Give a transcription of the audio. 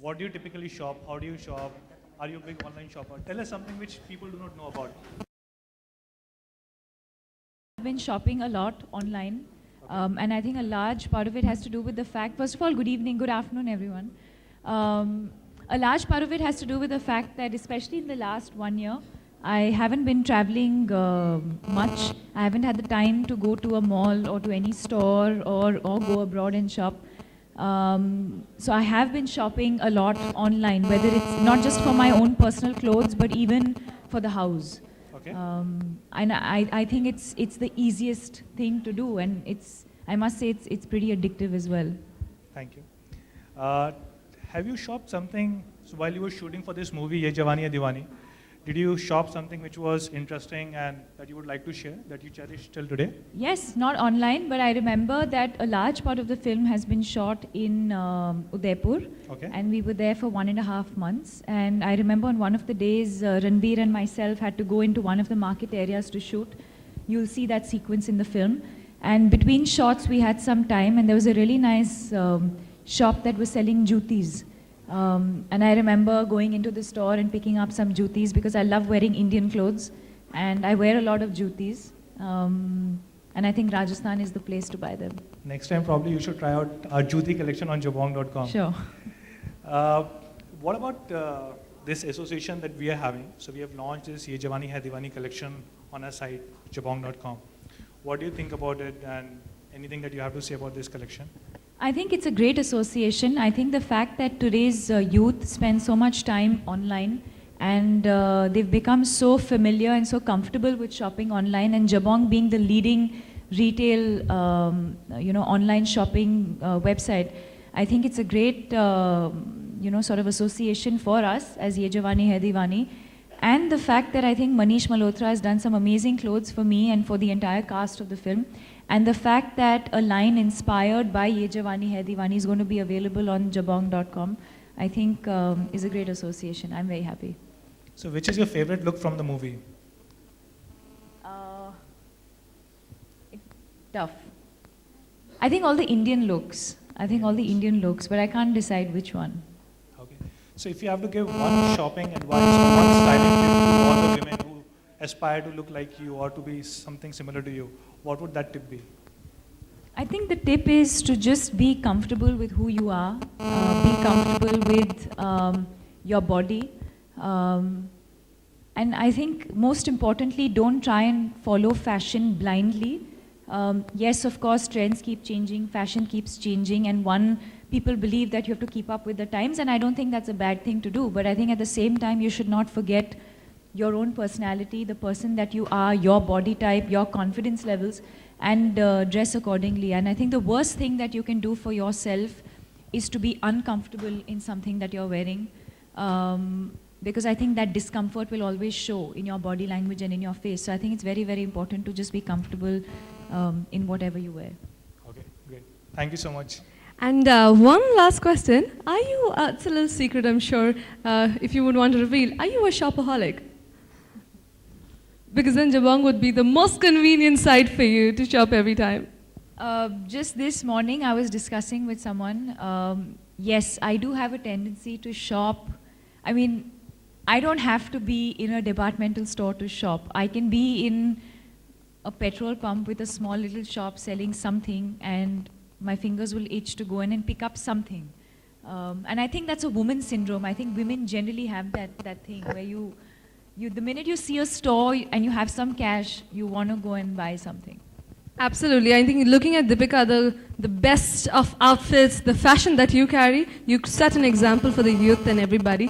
what do you typically shop? How do you shop? Are you a big online shopper? Tell us something which people do not know about. I've been shopping a lot online, and I think a large part of it has to do with the fact, first of all, good evening, good afternoon, everyone. A large part of it has to do with the fact that, especially in the last 1 year, I haven't been traveling much. I haven't had the time to go to a mall or to any store or go abroad and shop. So I have been shopping a lot online, whether it's not just for my own personal clothes, but even for the house. Okay. And I think it's the easiest thing to do, and I must say it's pretty addictive as well. Thank you. Have you shopped something while you were shooting for this movie, Ye Jawani Hai Diwani? Did you shop something which was interesting and that you would like to share, that you cherish till today? Yes, not online, but I remember that a large part of the film has been shot in Udaipur, Okay. and we were there for 1.5 months. And I remember on one of the days, Ranbir and myself had to go into one of the market areas to shoot. You'll see that sequence in the film. And between shots, we had some time, and there was a really nice shop that was selling jutis. And I remember going into the store and picking up some jutis because I love wearing Indian clothes, and I wear a lot of jutis. And I think Rajasthan is the place to buy them. Next time, probably you should try out our Juti collection on jabong.com. Sure. What about this association that we are having? So we have launched this Ye Jawani Hai Diwani collection on our site, jabong.com. What do you think about it, and anything that you have to say about this collection? I think it's a great association. I think the fact that today's youth spend so much time online, and they've become so familiar and so comfortable with shopping online, and Jabong being the leading retail online shopping website, I think it's a great sort of association for us as Ye Jawani Hai Diwani. And the fact that I think Manish Malhotra has done some amazing clothes for me and for the entire cast of the film. And the fact that a line inspired by Ye Jawani Hai Diwani is going to be available on jabong.com, I think is a great association. I'm very happy. So which is your favorite look from the movie? Tough. I think all the Indian looks. But I can't decide which one. Okay. So if you have to give one shopping advice or one styling tip to all the women who aspire to look like you or to be something similar to you, what would that tip be? I think the tip is to just be comfortable with who you are, be comfortable with your body, and I think most importantly, don't try and follow fashion blindly. Yes, of course, trends keep changing, fashion keeps changing, and people believe that you have to keep up with the times, and I don't think that's a bad thing to do, but I think at the same time, you should not forget your own personality, the person that you are, your body type, your confidence levels, and dress accordingly. And I think the worst thing that you can do for yourself is to be uncomfortable in something that you're wearing, because I think that discomfort will always show in your body language and in your face. So I think it's very, very important to just be comfortable in whatever you wear. Okay, great. Thank you so much. And one last question. Are you, it's a little secret I'm sure, if you would want to reveal, are you a shopaholic? Because then Jabong would be the most convenient site for you to shop every time. Just this morning I was discussing with someone, yes, I do have a tendency to shop. I mean, I don't have to be in a departmental store to shop. I can be in a petrol pump with a small little shop selling something, and my fingers will itch to go in and pick up something. And I think that's a woman syndrome. I think women generally have that thing where the minute you see a store and you have some cash, you want to go and buy something. Absolutely. I think looking at Deepika, the best of outfits, the fashion that you carry, you set an example for the youth and everybody.